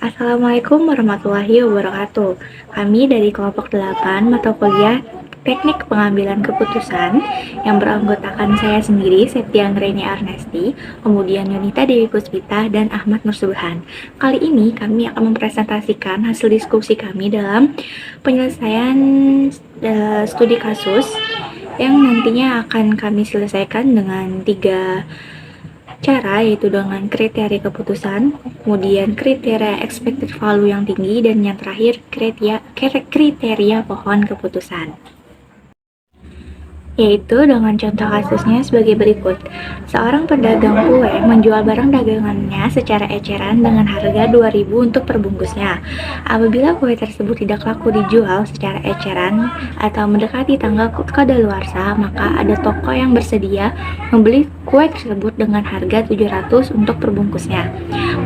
Assalamualaikum warahmatullahi wabarakatuh. Kami dari kelompok 8 mata kuliah Teknik Pengambilan Keputusan yang beranggotakan saya sendiri, Septian Reni Arnesti, kemudian Yunita Dewi Puspita, dan Ahmad Nur Subhan. Kali ini kami akan mempresentasikan hasil diskusi kami dalam penyelesaian studi kasus yang nantinya akan kami selesaikan dengan 3 cara, yaitu dengan kriteria keputusan, kemudian kriteria expected value yang tinggi, dan yang terakhir kriteria pohon keputusan. Yaitu dengan contoh kasusnya sebagai berikut. Seorang pedagang kue menjual barang dagangannya secara eceran dengan harga 2.000 untuk perbungkusnya. Apabila kue tersebut tidak laku dijual secara eceran atau mendekati tanggal kadaluarsa, maka ada toko yang bersedia membeli kue tersebut dengan harga 700 untuk perbungkusnya.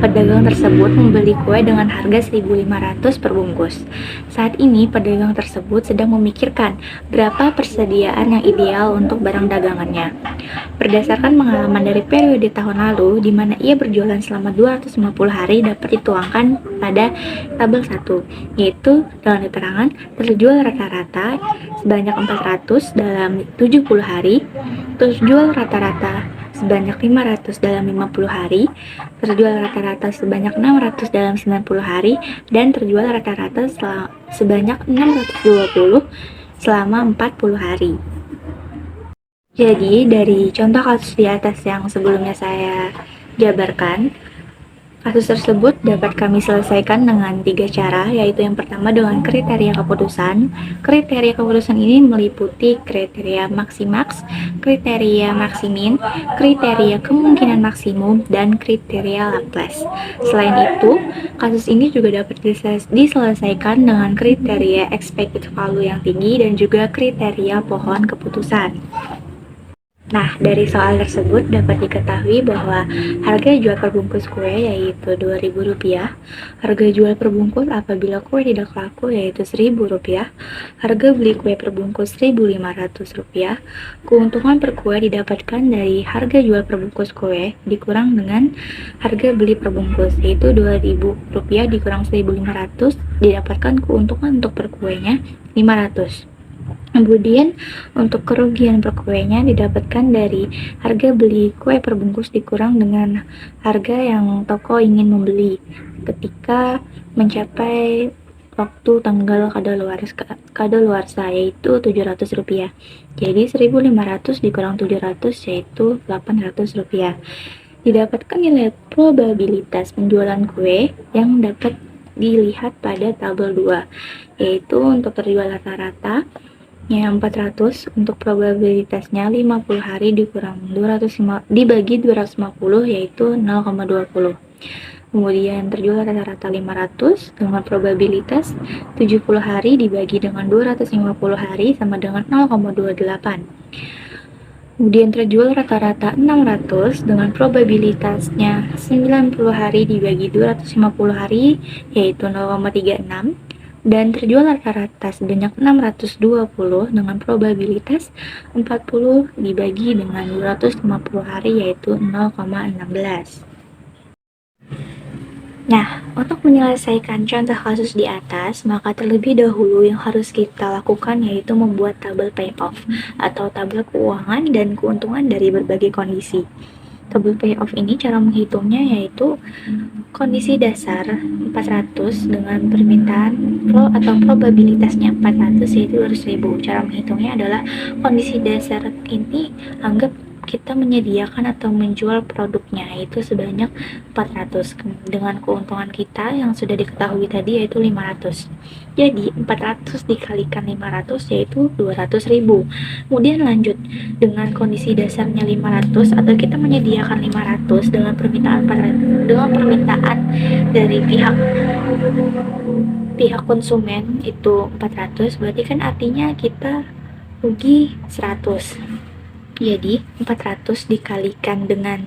Pedagang tersebut membeli kue dengan harga 1.500 per bungkus. Saat ini pedagang tersebut sedang memikirkan berapa persediaan yang ideal untuk barang dagangannya. Berdasarkan pengalaman dari periode tahun lalu, di mana ia berjualan selama 250 hari, dapat dituangkan pada tabel 1, yaitu dengan keterangan terjual rata-rata sebanyak 400 dalam 70 hari, terjual rata-rata sebanyak 500 dalam 50 hari, terjual rata-rata sebanyak 600 dalam 90 hari, dan terjual rata-rata sebanyak 620 selama 40 hari. Jadi, dari contoh kasus di atas yang sebelumnya saya jabarkan, kasus tersebut dapat kami selesaikan dengan 3 cara, yaitu yang pertama dengan kriteria keputusan. Kriteria keputusan ini meliputi kriteria maksimaks, kriteria maksimin, kriteria kemungkinan maksimum, dan kriteria Laplace. Selain itu, kasus ini juga dapat diselesaikan dengan kriteria expected value yang tinggi dan juga kriteria pohon keputusan. Nah, dari soal tersebut dapat diketahui bahwa harga jual per bungkus kue yaitu Rp2.000, harga jual per bungkus apabila kue tidak laku yaitu Rp1.000, harga beli kue per bungkus Rp1.500, keuntungan per kue didapatkan dari harga jual per bungkus kue dikurang dengan harga beli per bungkus, yaitu Rp2.000 dikurang Rp1.500, didapatkan keuntungan untuk per kuenya Rp500. Kemudian untuk kerugian per kuenya didapatkan dari harga beli kue per bungkus dikurang dengan harga yang toko ingin membeli ketika mencapai waktu tanggal kadaluarsa yaitu Rp700. Jadi Rp1.500 dikurang 700 yaitu Rp800. Didapatkan nilai probabilitas penjualan kue yang dapat dilihat pada tabel 2, yaitu untuk terjual rata-rata yang 400, untuk probabilitasnya 50 hari dikurang 250 dibagi 250 yaitu 0,20. Kemudian terjual rata-rata 500 dengan probabilitas 70 hari dibagi dengan 250 hari sama dengan 0,28. Kemudian terjual rata-rata 600 dengan probabilitasnya 90 hari dibagi 250 hari yaitu 0,36. Dan terjual rata-rata sebanyak 620 dengan probabilitas 40 dibagi dengan 250 hari yaitu 0,16. Nah, untuk menyelesaikan contoh kasus di atas, maka terlebih dahulu yang harus kita lakukan yaitu membuat tabel payoff atau tabel keuangan dan keuntungan dari berbagai kondisi. Tabel payoff ini cara menghitungnya yaitu kondisi dasar 400 dengan permintaan atau probabilitasnya 400 yaitu 200.000. Cara menghitungnya adalah kondisi dasar ini anggap kita menyediakan atau menjual produknya yaitu sebanyak 400 dengan keuntungan kita yang sudah diketahui tadi yaitu 500. Jadi 400 dikalikan 500 yaitu 200.000. Kemudian lanjut dengan kondisi dasarnya 500 atau kita menyediakan 500 dengan permintaan 400, dengan permintaan dari pihak konsumen itu 400, berarti kan artinya kita rugi 100. Jadi 400 dikalikan dengan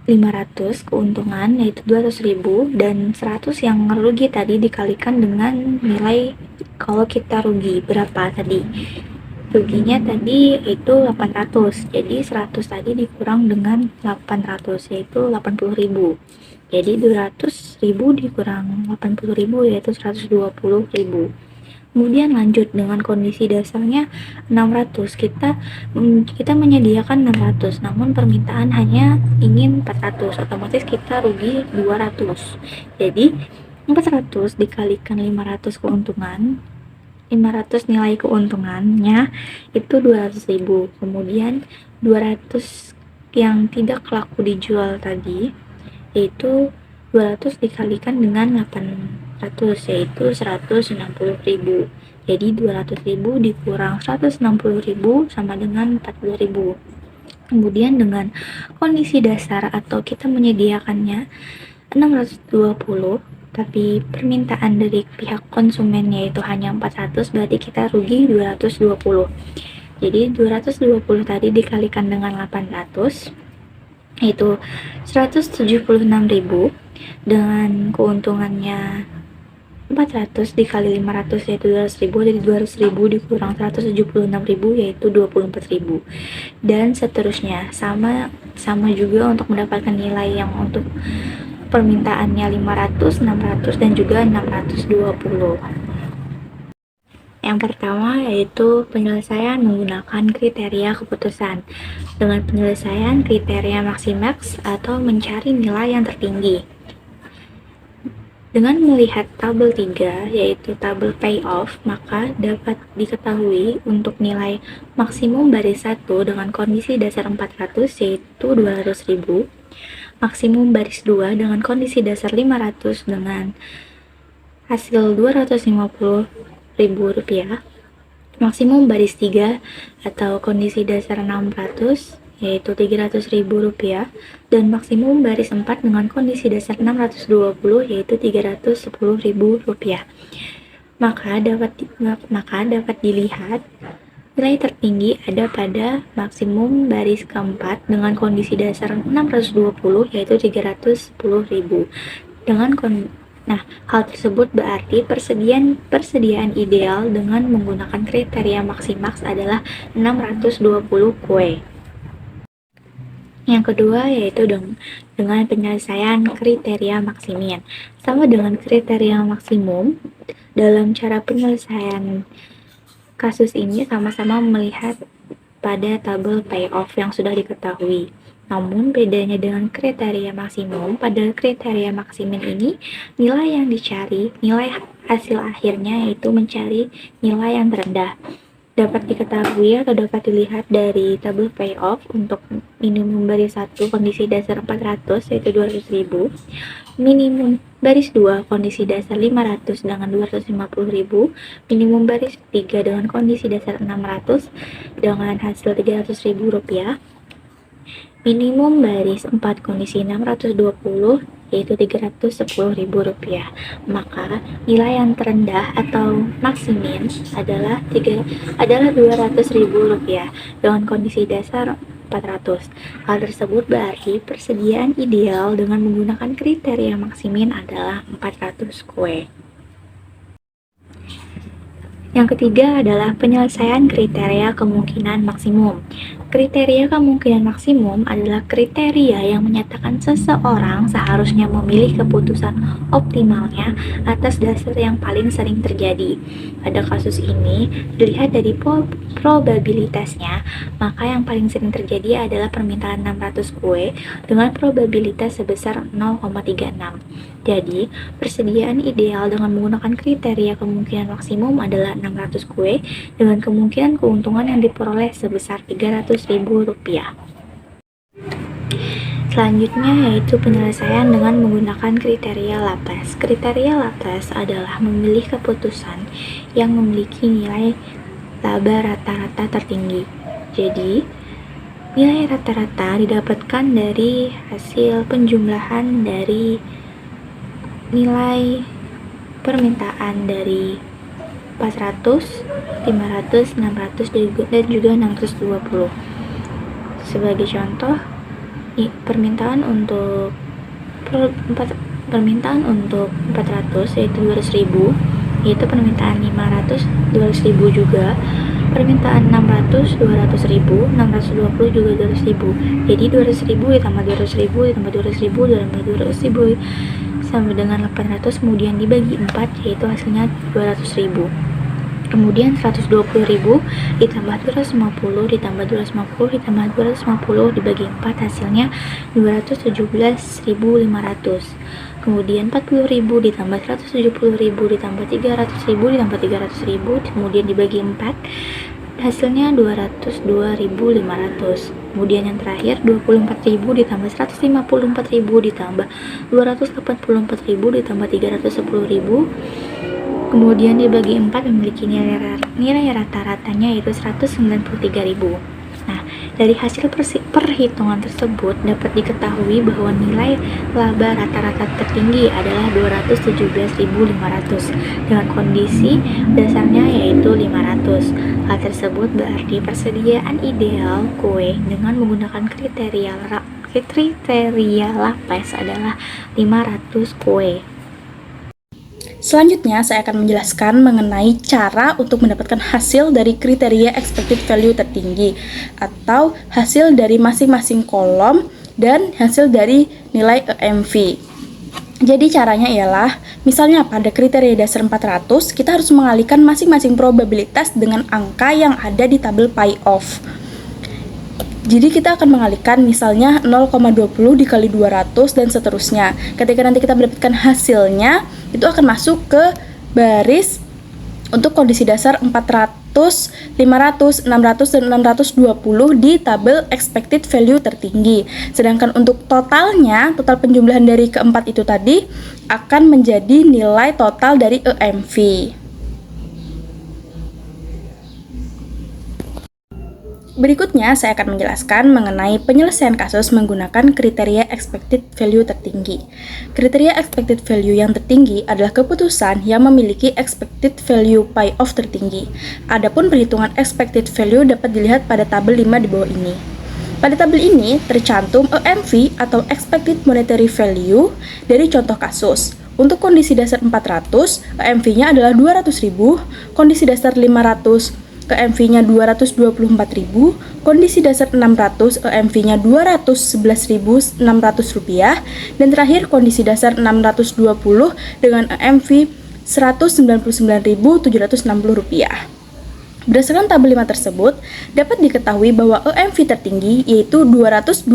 500 keuntungan yaitu 200.000 dan 100 yang rugi tadi dikalikan dengan nilai kalau kita rugi berapa tadi. Ruginya tadi itu 800. Jadi 100 tadi dikurang dengan 800 yaitu 80.000. Jadi 200.000 dikurang 80.000 yaitu 120.000. Kemudian lanjut dengan kondisi dasarnya 600. Kita menyediakan 600, namun permintaan hanya ingin 400. Otomatis kita rugi 200. Jadi 400 dikalikan 500 keuntungan, 500 nilai keuntungannya itu 200.000. Kemudian 200 yang tidak laku dijual tadi yaitu 200 dikalikan dengan 800 yaitu 160.000. Jadi 200.000 dikurang 160.000 sama dengan 40.000. Kemudian dengan kondisi dasar atau kita menyediakannya 620 tapi permintaan dari pihak konsumen yaitu hanya 400, berarti kita rugi 220. Jadi 220 tadi dikalikan dengan 800 yaitu 176.000 dengan keuntungannya 400 dikali 500 yaitu 200.000. Jadi 200.000 dikurang 176.000 yaitu 24.000, dan seterusnya. Sama juga untuk mendapatkan nilai yang untuk permintaannya 500, 600 dan juga 620. Yang pertama yaitu penyelesaian menggunakan kriteria keputusan. Dengan penyelesaian kriteria maksimax atau mencari nilai yang tertinggi. Dengan melihat tabel 3 yaitu tabel payoff, maka dapat diketahui untuk nilai maksimum baris 1 dengan kondisi dasar 400 yaitu 200.000, maksimum baris 2 dengan kondisi dasar 500 dengan hasil 250.000 rupiah, maksimum baris 3 atau kondisi dasar 600 yaitu 300.000 rupiah, dan maksimum baris 4 dengan kondisi dasar 620 yaitu 310.000 rupiah. Maka dapat dilihat nilai tertinggi ada pada maksimum baris keempat dengan kondisi dasar 620 yaitu 310.000. Nah, hal tersebut berarti persediaan ideal dengan menggunakan kriteria maksimax adalah 620 kue. Yang kedua yaitu dengan penyelesaian kriteria maksimin. Sama dengan kriteria maksimum, dalam cara penyelesaian kasus ini sama-sama melihat pada tabel payoff yang sudah diketahui. Namun bedanya dengan kriteria maksimum, pada kriteria maksimin ini nilai yang dicari, nilai hasil akhirnya yaitu mencari nilai yang terendah. Dapat diketahui atau dapat dilihat dari tabel payoff untuk minimum baris 1 kondisi dasar 400 yaitu 200.000, minimum baris 2 kondisi dasar 500 dengan 250.000, minimum baris 3 dengan kondisi dasar 600 dengan hasil 300.000 rupiah, minimum baris 4 kondisi 620 yaitu 310.000 rupiah. Maka nilai yang terendah atau maksimin adalah 200.000 rupiah dengan kondisi dasar 400. Hal tersebut berarti persediaan ideal dengan menggunakan kriteria maksimin adalah 400 kue. Yang ketiga adalah penyelesaian kriteria kemungkinan maksimum. Kriteria kemungkinan maksimum adalah kriteria yang menyatakan seseorang seharusnya memilih keputusan optimalnya atas dasar yang paling sering terjadi. Pada kasus ini, dilihat dari probabilitasnya, maka yang paling sering terjadi adalah permintaan 600 kue dengan probabilitas sebesar 0,36. Jadi, persediaan ideal dengan menggunakan kriteria kemungkinan maksimum adalah 600 kue dengan kemungkinan keuntungan yang diperoleh sebesar 300.000 rupiah. Selanjutnya yaitu penyelesaian dengan menggunakan kriteria Laplace. Kriteria Laplace adalah memilih keputusan yang memiliki nilai laba rata-rata tertinggi. Jadi, nilai rata-rata didapatkan dari hasil penjumlahan dari nilai permintaan dari 400, 500, 600 dan juga 620. Sebagai contoh, permintaan untuk 400 yaitu 200.000, yaitu permintaan 500 200.000 juga, Permintaan 600, 200.000, 620 juga 200.000. Jadi 200.000 ditambah 200.000 ditambah 200.000 ditambah 200.000 sama dengan 800, kemudian dibagi 4, yaitu hasilnya 200.000. Kemudian 120.000 ditambah 250 ditambah 250 ditambah 250 dibagi 4, hasilnya 217.500. Kemudian 40.000 ditambah 170.000 ditambah 300.000 ditambah 300.000, kemudian dibagi 4, hasilnya 202.500. Kemudian yang terakhir 24.000 ditambah 154.000 ditambah 284.000 ditambah 310.000, kemudian dibagi 4 memiliki nilai rata-ratanya yaitu 193.000. Nah, dari hasil perhitungan tersebut dapat diketahui bahwa nilai laba rata-rata tertinggi adalah 217.500 dengan kondisi dasarnya yaitu 500. Hal tersebut berarti persediaan ideal kue dengan menggunakan kriteria lapes adalah 500 kue. Selanjutnya, saya akan menjelaskan mengenai cara untuk mendapatkan hasil dari kriteria expected value tertinggi atau hasil dari masing-masing kolom dan hasil dari nilai EMV. Jadi caranya ialah, misalnya pada kriteria dasar 400, kita harus mengalihkan masing-masing probabilitas dengan angka yang ada di tabel pie-off. Jadi kita akan mengalihkan misalnya 0,20 dikali 200 dan seterusnya. Ketika nanti kita mendapatkan hasilnya, itu akan masuk ke baris untuk kondisi dasar 400, 500, 600, dan 620 di tabel expected value tertinggi. Sedangkan untuk totalnya, total penjumlahan dari keempat itu tadi akan menjadi nilai total dari EMV. Berikutnya, saya akan menjelaskan mengenai penyelesaian kasus menggunakan kriteria expected value tertinggi. Kriteria expected value yang tertinggi adalah keputusan yang memiliki expected value pie-off tertinggi. Adapun perhitungan expected value dapat dilihat pada tabel 5 di bawah ini. Pada tabel ini tercantum EMV atau expected monetary value dari contoh kasus. Untuk kondisi dasar 400, EMV-nya adalah 200.000, kondisi dasar 500, EMV-nya 224.000, kondisi dasar 600, EMV-nya Rp211.600, dan terakhir kondisi dasar 620 dengan EMV Rp199.760. Berdasarkan tabel 5 tersebut, dapat diketahui bahwa EMV tertinggi yaitu 224.000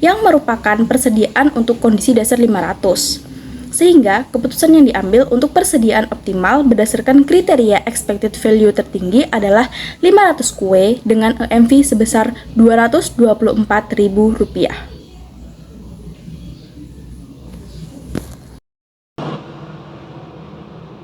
yang merupakan persediaan untuk kondisi dasar 500. Sehingga keputusan yang diambil untuk persediaan optimal berdasarkan kriteria expected value tertinggi adalah 500 kue dengan EMV sebesar Rp224.000.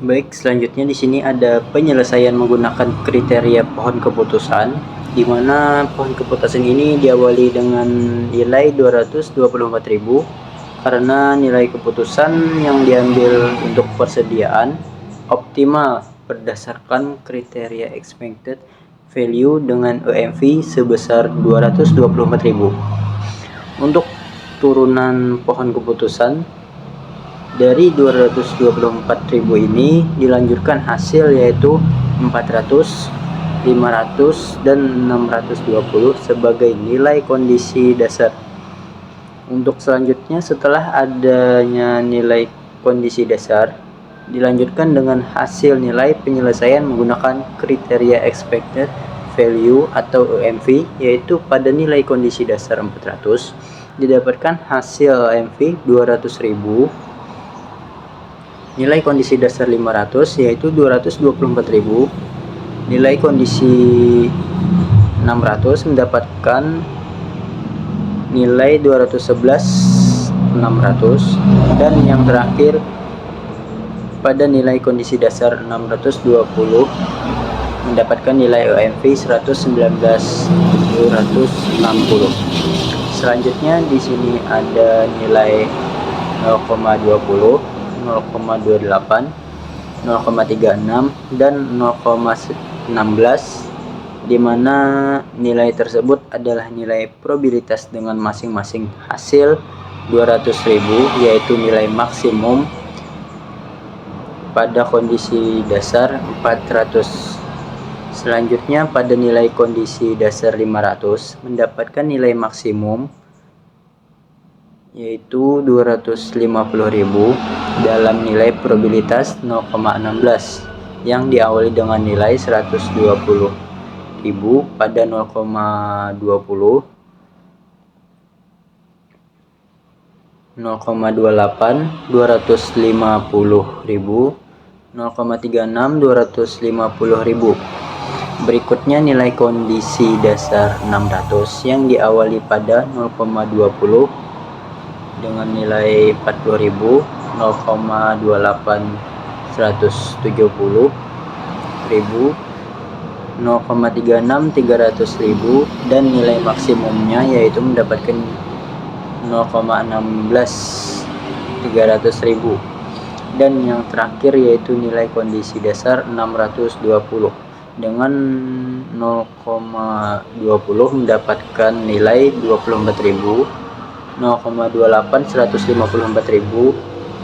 Baik, selanjutnya di sini ada penyelesaian menggunakan kriteria pohon keputusan, di mana pohon keputusan ini diawali dengan nilai 224.000 karena nilai keputusan yang diambil untuk persediaan optimal berdasarkan kriteria expected value dengan EMV sebesar 224.000. Untuk turunan pohon keputusan dari 224.000 ini dilanjutkan hasil yaitu 400, 500, dan 620 sebagai nilai kondisi dasar. Untuk selanjutnya, setelah adanya nilai kondisi dasar, dilanjutkan dengan hasil nilai penyelesaian menggunakan kriteria expected value atau EMV, yaitu pada nilai kondisi dasar 400 didapatkan hasil EMV 200.000, nilai kondisi dasar 500 yaitu 224.000, nilai kondisi 600 mendapatkan nilai 211.600, dan yang terakhir pada nilai kondisi dasar 620 mendapatkan nilai EMV 119.760. Selanjutnya di sini ada nilai 0,20, 0,28, 0,36, dan 0,16, di mana nilai tersebut adalah nilai probabilitas dengan masing-masing hasil 200.000, yaitu nilai maksimum pada kondisi dasar 400 Selanjutnya pada nilai kondisi dasar 500 mendapatkan nilai maksimum yaitu 250.000 dalam nilai probabilitas 0,16 yang diawali dengan nilai 120.000 pada 0,20, 0,28 250.000, 0,36 250.000. Berikutnya nilai kondisi dasar 600 yang diawali pada 0,20 dengan nilai 40.000, 0,28 170.000, 0,36 300.000 dan nilai maksimumnya yaitu mendapatkan 0,16 300.000. Dan yang terakhir yaitu nilai kondisi dasar 620 dengan 0,20 mendapatkan nilai 24.000, 0,28 154.000,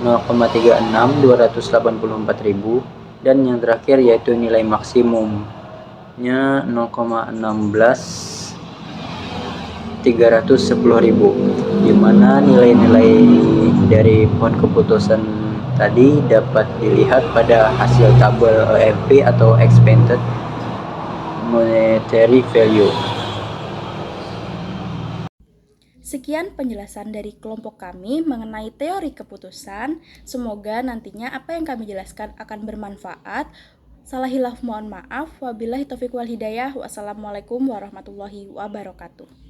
0,36 284.000 dan yang terakhir yaitu nilai maksimumnya 0,16 310.000, di mana nilai-nilai dari pohon keputusan tadi dapat dilihat pada hasil tabel EMP atau Expected Monetary Value. Sekian penjelasan dari kelompok kami mengenai teori keputusan. Semoga nantinya apa yang kami jelaskan akan bermanfaat. Salah hilaf mohon maaf. Wabillahi taufiq wal hidayah. Wassalamualaikum warahmatullahi wabarakatuh.